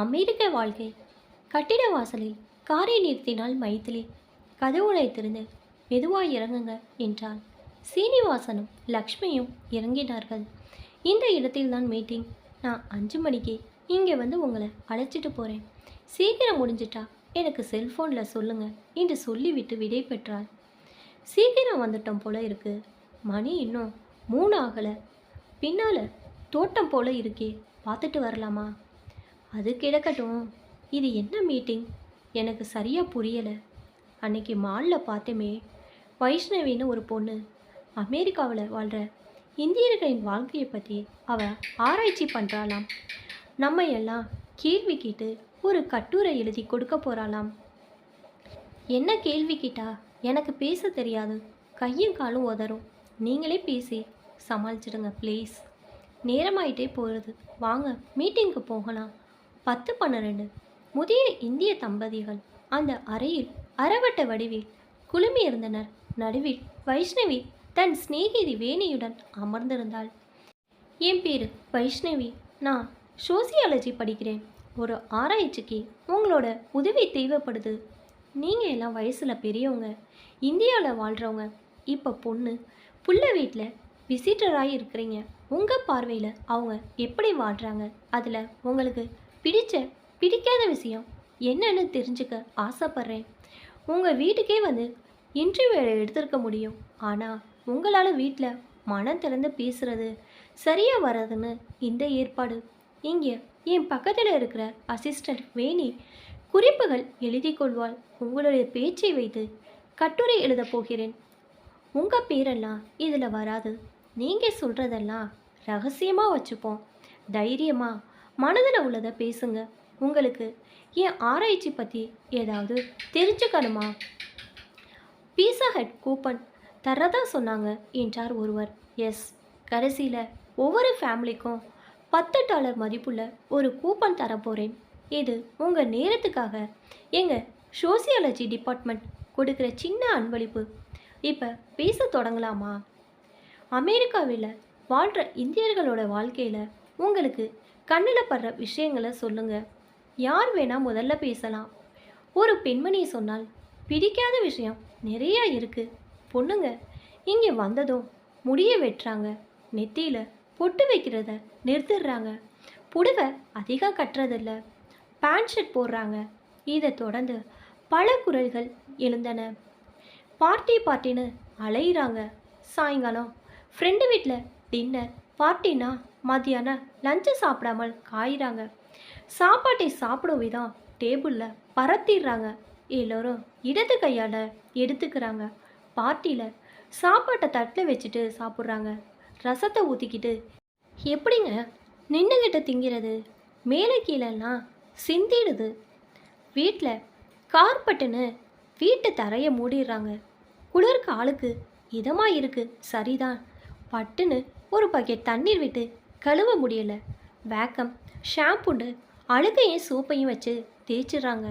அமெரிக்க வாழ்க்கை. கட்டிட வாசலில் காரை நிறுத்தினாள் மைதிலி. கதவுகளை திறந்து மெதுவாய் இறங்குங்க என்றாள். சீனிவாசனும் லக்ஷ்மியும் இறங்கினார்கள். இந்த இடத்தில்தான் மீட்டிங். நான் 5 மணிக்கு இங்கே வந்து உங்களை அழைச்சிட்டு போகிறேன். சீக்கிரம் முடிஞ்சிட்டா எனக்கு செல்ஃபோனில் சொல்லுங்க என்று சொல்லிவிட்டு விடை பெற்றாள். சீக்கிரம் வந்துட்டோம் போல இருக்கு. மணி இன்னும் 3 ஆகலை. பின்னால் தோட்டம் போல இருக்கே, பார்த்துட்டு வரலாமா? அது கிடக்கட்டும். இது என்ன மீட்டிங்? எனக்கு சரியாக புரியலை. அன்னைக்கு மாலில் பார்த்தோமே, வைஷ்ணவின்னு ஒரு பொண்ணு அமெரிக்காவில் வாழ்கிற இந்தியர்களின் வாழ்க்கையை பற்றி அவள் ஆராய்ச்சி பண்ணுறாளாம். நம்ம எல்லாம் கேள்வி கேட்டு ஒரு கட்டுரை எழுதி கொடுக்க போகிறாளாம். என்ன கேள்வி கேட்டா? எனக்கு பேச தெரியாது, கையும் காலும் உதறும். நீங்களே பேசி சமாளிச்சிடுங்க ப்ளீஸ். நேரமாயிட்டே போகிறது, வாங்க மீட்டிங்க்கு போகலாம். 10-12 முதிய இந்திய தம்பதிகள் அந்த அறையில் அறவட்ட வடிவில் குழுமி இருந்தனர். நடுவில் வைஷ்ணவி தன் சிநேகிதி வேணியுடன் அமர்ந்திருந்தாள். என் பேர் வைஷ்ணவி. நான் சோசியாலஜி படிக்கிறேன். ஒரு ஆராய்ச்சிக்கு உங்களோட உதவி தேவைப்படுது. நீங்கள் எல்லாம் வயசில் பெரியவங்க, இந்தியாவில் வாழ்கிறவங்க. இப்போ பொண்ணு புள்ள வீட்டில் விசிட்டராக இருக்கிறீங்க. உங்கள் பார்வையில் அவங்க எப்படி வாழ்கிறாங்க, அதில் உங்களுக்கு பிடிக்காத விஷயம் என்னன்னு தெரிஞ்சுக்க ஆசைப்பட்றேன். உங்கள் வீட்டுக்கே வந்து இன்டர்வியூ எடுத்திருக்க முடியும். ஆனால் உங்களால் வீட்டில் மனம் திறந்து பேசுகிறது சரியாக வராதுன்னு இந்த ஏற்பாடு. இங்கே என் பக்கத்தில் இருக்கிற அசிஸ்டண்ட் வேணி குறிப்புகள் எழுதி கொள்வாள். உங்களுடைய பேச்சை வைத்து கட்டுரை எழுத போகிறேன். உங்கள் பேரெல்லாம் இதில் வராது. நீங்கள் சொல்கிறதெல்லாம் ரகசியமாக வச்சுப்போம். தைரியமாக மனதில் உள்ளதை பேசுங்க. உங்களுக்கு என் ஆராய்ச்சி பற்றி ஏதாவது தெரிஞ்சுக்கணுமா? பீஸா ஹட் கூப்பன் தரதா சொன்னாங்க என்றார் ஒருவர். எஸ், கடைசியில் ஒவ்வொரு ஃபேமிலிக்கும் $10 மதிப்புள்ள ஒரு கூப்பன் தரப்போகிறேன். இது உங்கள் நேரத்துக்காக எங்கள் சோசியாலஜி டிபார்ட்மெண்ட் கொடுக்குற சின்ன அன்பளிப்பு. இப்போ பேச தொடங்கலாமா? அமெரிக்காவில் வாழ்கிற இந்தியர்களோட வாழ்க்கையில் உங்களுக்கு கண்ணில் படுற விஷயங்களை சொல்லுங்கள். யார் வேணால் முதல்ல பேசலாம். ஒரு பெண்மணி சொன்னால் பிடிக்காத விஷயம் நிறையா இருக்குது. பொண்ணுங்க இங்கே வந்ததும் முடிய வெட்டுறாங்க, நெத்தியில் பொட்டு வைக்கிறத நிறுத்திடுறாங்க, புடவை அதிகம் கட்டுறதில்ல, பேண்ட் ஷர்ட் போடுறாங்க. இதை தொடர்ந்து பல குரல்கள் எழுந்தன. பார்ட்டின்னு அலையிறாங்க. சாயங்காலம் ஃப்ரெண்டு வீட்டில் டின்னர் பார்ட்டினா மத்தியானம் லஞ்சு சாப்பிடாமல் காயிறாங்க. சாப்பாட்டை சாப்பிடும் விதம் டேபிளில் பரத்திடுறாங்க. எல்லோரும் இடது கையால் எடுத்துக்கிறாங்க. பார்ட்டியில் சாப்பாட்டை தட்டில் வச்சுட்டு சாப்பிட்றாங்க. ரசத்தை ஊற்றிக்கிட்டு எப்படிங்க நின்றுக்கிட்ட திங்கிறது? மேலே கீழெல்லாம் சிந்திடுது. வீட்டில் கார்பட்டுன்னு வீட்டு தரையை மூடிடுறாங்க. குளிர் காலுக்கு இதமாக இருக்குது சரிதான், பட்டுன்னு ஒரு பக்கெட் தண்ணீர் விட்டு கழுவ முடியலை. வேக்கம் ஷாம்புண்டு அழுகையும் சோப்பையும் வச்சு தேய்ச்சிடுறாங்க.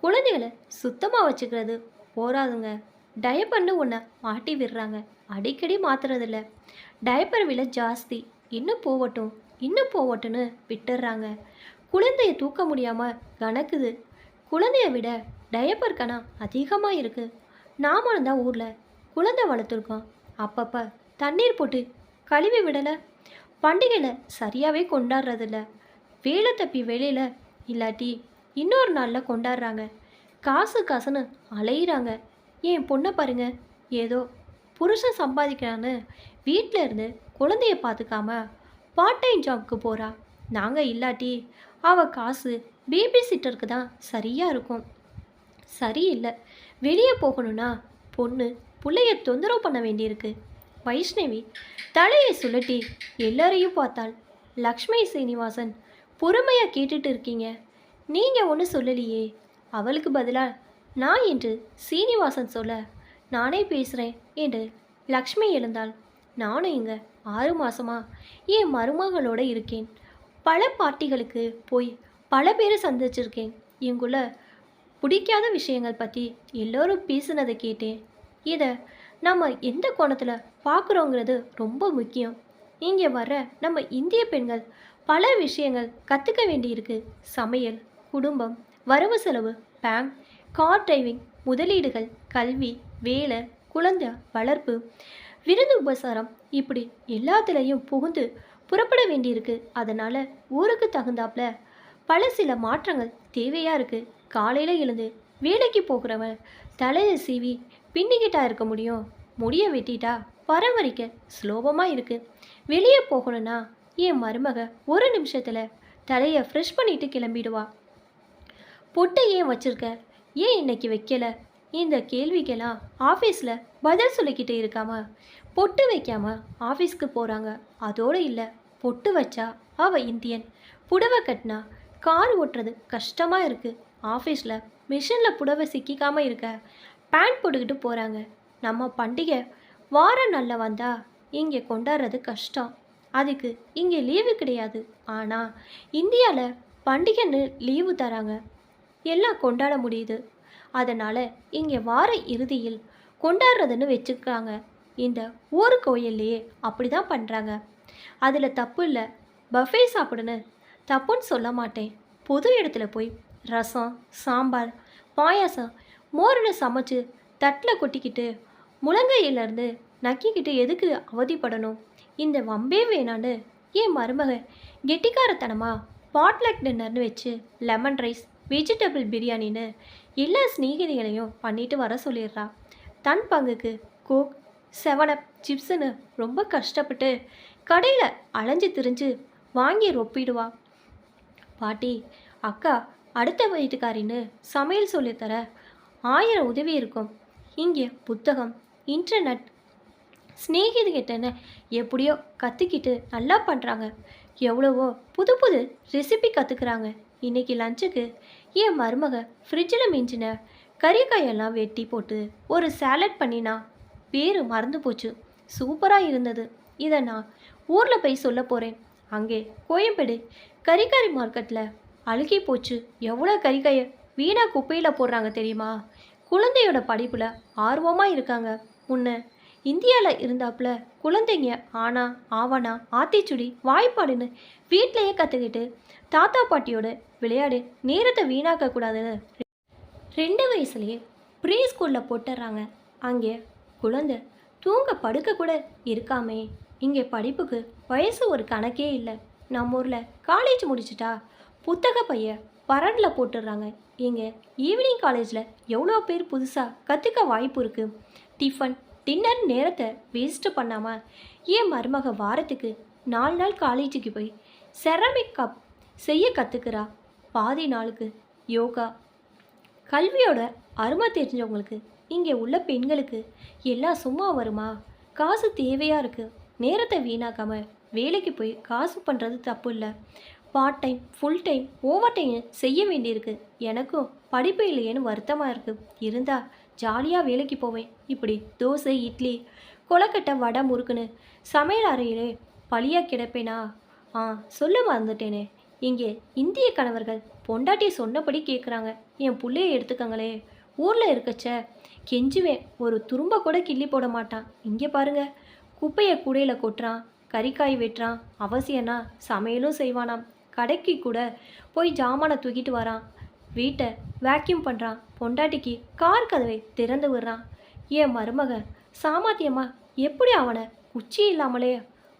குழந்தைகளை சுத்தமாக வச்சுக்கிறது போராதுங்க, டயப்பர்னு ஒன்றை மாட்டி விடுறாங்க. அடிக்கடி மாற்றுறதில்ல. டயப்பர் விலை ஜாஸ்தி, இன்னும் போவட்டும்னு விட்டுடுறாங்க. குழந்தைய தூக்க முடியாமல் கணக்குது. குழந்தைய விட டயப்பர் கணம் அதிகமாக இருக்குது. நாமளும் தான் ஊரில் குழந்தை வளர்த்துருக்கோம். அப்பப்போ தண்ணீர் போட்டு கழுவி விடலை. பண்டிகையில் சரியாகவே கொண்டாடுறதில்ல. வேலை தப்பி வேலையில் இல்லாட்டி இன்னொரு நாளில் கொண்டாடுறாங்க. காசுன்னு அலையிறாங்க. என் பொண்ணை பாருங்க, ஏதோ புருஷன் சம்பாதிக்கிறான்னு வீட்டில் இருந்து குழந்தைய பார்த்துக்காம பார்ட் டைம் ஜாப்க்கு போகிறா. நாங்கள் இல்லாட்டி அவள் காசு பேபி சிட்டருக்கு தான் சரியாக இருக்கும். சரியில்லை. வெளியே போகணுன்னா பொண்ணு பிள்ளைய தொந்தரவு பண்ண வேண்டியிருக்கு. வைஷ்ணவி தலையை சுழட்டி எல்லாரையும் பார்த்தாள். லக்ஷ்மி சீனிவாசன் பொறுமையாக கேட்டுட்டு இருக்கீங்க, நீங்கள் ஒன்றும் சொல்லலையே. அவளுக்கு பதிலாக நான் என்று சீனிவாசன் சொல்ல, நானே பேசுகிறேன் என்று லக்ஷ்மி எழுந்தாள். நானும் இங்கே 6 மாதமாக என் மருமகளோடு இருக்கேன். பல பார்ட்டிகளுக்கு போய் பல பேரை சந்திச்சிருக்கேன். இங்குள்ள பிடிக்காத விஷயங்கள் பற்றி எல்லோரும் பேசுனதை கேட்டேன். இதை நம்ம எந்த கோணத்தில் பார்க்குறோங்கிறது ரொம்ப முக்கியம். இங்கே வர நம்ம இந்திய பெண்கள் பல விஷயங்கள் கற்றுக்க வேண்டியிருக்கு. சமையல், குடும்பம், வரவு செலவு, பேங்க், கார் டிரைவிங், முதலீடுகள், கல்வி, வேலை, குழந்தை வளர்ப்பு, விருந்து உபசாரம், இப்படி எல்லாத்துலேயும் புகுந்து புறப்பட வேண்டியிருக்கு. அதனால் ஊருக்கு தகுந்தாப்புல சில மாற்றங்கள் தேவையாக இருக்குது. காலையில் எழுந்து வேலைக்கு போகிறவன் தலையை சீவி பின்னிக்கிட்டா இருக்க முடியும்? முடிய வெட்டிட்டா பராமரிக்க சுலபமாக இருக்குது. வெளியே போகணுன்னா என் மருமக ஒரு நிமிஷத்தில் தலையை ஃப்ரெஷ் பண்ணிட்டு கிளம்பிடுவா. பொட்டை ஏன் வச்சிருக்க, ஏன் இன்னைக்கு வைக்கல? இந்த கேள்விக்கெல்லாம் ஆஃபீஸில் பதில் சொல்லிக்கிட்டு இருக்காம பொட்டு வைக்காம ஆஃபீஸ்க்கு போகிறாங்க. அதோடு இல்லை, பொட்டு வச்சா அவள் இந்தியன், புடவை கட்டினா கார் ஓட்டுறது கஷ்டமாக இருக்குது, ஆஃபீஸில் மிஷினில் புடவை சிக்கிக்காமல் இருக்க பேண்ட் போட்டுக்கிட்டு போகிறாங்க. நம்ம பண்டிகை வாரம் நல்ல வந்தால் இங்கே கொண்டாடுறது கஷ்டம், அதுக்கு இங்கே லீவு கிடையாது. ஆனால் இந்தியாவில் பண்டிகைன்னு லீவு தராங்க, எல்லாம் கொண்டாட முடியுது. அதனால் இங்கே வார இறுதியில் கொண்டாடுறதுன்னு வச்சுருக்காங்க. இந்த ஊர் கோயில்லையே அப்படி தான் பண்ணுறாங்க. அதில் தப்பு இல்லை, பஃபே சாப்பிடுன்னு தப்புன்னு சொல்ல மாட்டேன். பொது இடத்துல போய் ரசம், சாம்பார், பாயாசம், மோர்னு சமைச்சு தட்டில் கொட்டிக்கிட்டு முழங்கையிலேருந்து நக்கிக்கிட்டு எதுக்கு அவதிப்படணும்? இந்த வம்பே வேணான்னு என் மருமக கெட்டிக்காரத்தனமாக பாட்லக் டின்னர்னு வச்சு லெமன் ரைஸ், வெஜிடபிள் பிரியாணின்னு எல்லா ஸ்நேகிதிகளையும் பண்ணிட்டு வர சொல்லிடுறா. தன் பங்குக்கு கோக், 7up, சிப்ஸுன்னு ரொம்ப கஷ்டப்பட்டு கடையில் அலைஞ்சு திரிஞ்சு வாங்கி ரொப்பிடுவா. பாட்டி, அக்கா அடுத்த வீட்டுக்காரின்னு சமையல் சொல்லித்தர 1000 உதவி இருக்கும். இங்கே புத்தகம், இன்டர்நெட், ஸ்நேகிதிகிட்டன்னு எப்படியோ கற்றுக்கிட்டு நல்லா பண்ணுறாங்க. எவ்வளவோ புது புது ரெசிபி கற்றுக்குறாங்க. இன்றைக்கி லஞ்சுக்கு என் மருமக ஃப்ரிட்ஜில் மிஞ்சின கறிக்காயெல்லாம் வெட்டி போட்டு ஒரு சாலட் பண்ணினா, பேர் மறந்து போச்சு, சூப்பராக இருந்தது. இதை நான் ஊரில் போய் சொல்ல போகிறேன். அங்கே கோயம்பேடு கறிக்காய் மார்க்கெட்டில் அழுகி போச்சு. எவ்வளோ கறிக்காயை வீணாக குப்பையில் போடுறாங்க தெரியுமா? குழந்தையோட படிப்பில் ஆர்வமாக இருக்காங்க. முன்ன இந்தியாவில் இருந்தாப்புல குழந்தைங்க ஆனா ஆவனா ஆத்திச்சுடி வாய்ப்பாடுன்னு வீட்டிலையே கற்றுக்கிட்டு தாத்தா பாட்டியோட விளையாடு நேரத்தை வீணாக்கக்கூடாதுன்னு 2 வயசுலேயே ப்ரீ ஸ்கூலில் போட்டுடுறாங்க. அங்கே குழந்தை தூங்க படுக்க கூட இருக்காமே. இங்கே படிப்புக்கு வயசு ஒரு கணக்கே இல்லை. நம்ம ஊரில் காலேஜ் முடிச்சிட்டா புத்தக பைய பரண்டில் போட்டுடுறாங்க. இங்கே ஈவினிங் காலேஜில் எவ்வளோ பேர் புதுசாக கற்றுக்க வாய்ப்பு இருக்குது. டிஃபன், டின்னர் நேரத்தை வேஸ்ட்டு பண்ணாமல் என் மருமக வாரத்துக்கு 4 நாள் காலேஜுக்கு போய் செராமிக் கப் செய்ய கற்றுக்கிறா. பாதி நாளுக்கு யோகா. கல்வியோட அருமை தெரிஞ்சவங்களுக்கு இங்கே உள்ள பெண்களுக்கு எல்லாம் சும்மா வருமா? காசு தேவையாக இருக்குது. நேரத்தை வீணாக்காமல் வேலைக்கு போய் காசு பண்ணுறது தப்பு இல்லை. Part time, full time, over time செய்ய வேண்டியிருக்கு. எனக்கும் படிப்பு இல்லையேன்னு வருத்தமாக இருக்குது. இருந்தால் ஜாலியாக வேலைக்கு போவேன். இப்படி தோசை, இட்லி, கொலக்கட்டை, வடை, முறுக்குன்னு சமையல் அறையிலே பழியாக கிடப்பேனா? சொல்ல மறந்துட்டேனே, இங்கே இந்திய கணவர்கள் பொண்டாட்டி சொன்னபடி கேட்குறாங்க. என் பிள்ளைய எடுத்துக்கங்களே. ஊரில் இருக்கச்ச கெஞ்சுவேன், ஒரு துரும்ப கூட கிள்ளி போட மாட்டான். இங்கே பாருங்க, குப்பையை கூடையில் கொட்டுறான், கறிக்காய் வெட்டுறான், அவசியம்னா சமையலும் செய்வானாம். கடைக்கு கூட போய் ஜாமானை தூக்கிட்டு வரான், வீட்டை வேக்யூம் பண்ணுறான், பொண்டாட்டிக்கு கார் கதவை திறந்து விடுறான். என் மருமக சாமர்த்தியமா எப்படி அவனை குச்சி இல்லாமலே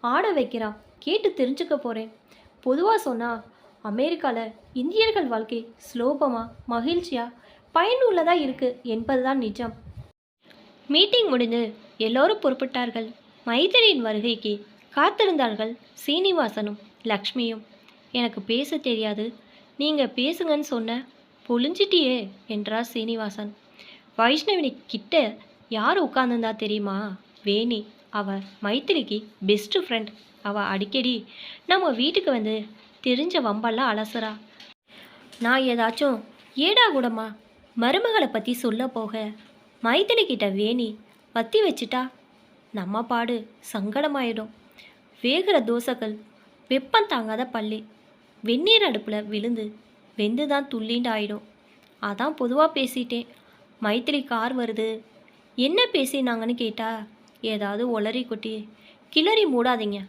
ஆட வைக்கிறான்? கேட்டு தெரிஞ்சுக்க போகிறேன். பொதுவாக சொன்னால் அமெரிக்காவில் இந்தியர்கள் வாழ்க்கை சுலோபமாக மகிழ்ச்சியாக பயனுள்ளதாக இருக்குது என்பதுதான் நிஜம். மீட்டிங் முடிந்து எல்லோரும் புறப்பட்டார்கள். மைத்திரியின் வருகைக்கு காத்திருந்தார்கள் சீனிவாசனும் லக்ஷ்மியும். எனக்கு பேச தெரியாது, நீங்கள் பேசுங்கன்னு சொன்ன, பொழிஞ்சிட்டியே என்றார் சீனிவாசன். வைஷ்ணவினி கிட்ட யார் உட்கார்ந்துருந்தா தெரியுமா? வேணி. அவள் மைத்திரிக்கு பெஸ்ட்டு ஃப்ரெண்ட். அவள் அடிக்கடி நம்ம வீட்டுக்கு வந்து தெரிஞ்ச வம்பெல்லாம் அலசுறா. நான் ஏதாச்சும் ஏடா கூடமா மருமகளை பற்றி சொல்ல போக மைத்திரிக்கிட்ட வேணி பற்றி வச்சுட்டா நம்ம பாடு சங்கடமாயிடும். வேகிற தோசைகள், வெப்பம் தாங்காத பள்ளி, வெந்நீர் அடுப்பில் விழுந்து வெந்து தான் துள்ளிண்டு ஆயிடும். அதான் பொதுவாக பேசிட்டேன். மைத்திரி கார் வருது, என்ன பேசினாங்கன்னு கேட்டா ஏதாவது ஒளரி கொட்டி கிளறி மூடாதீங்க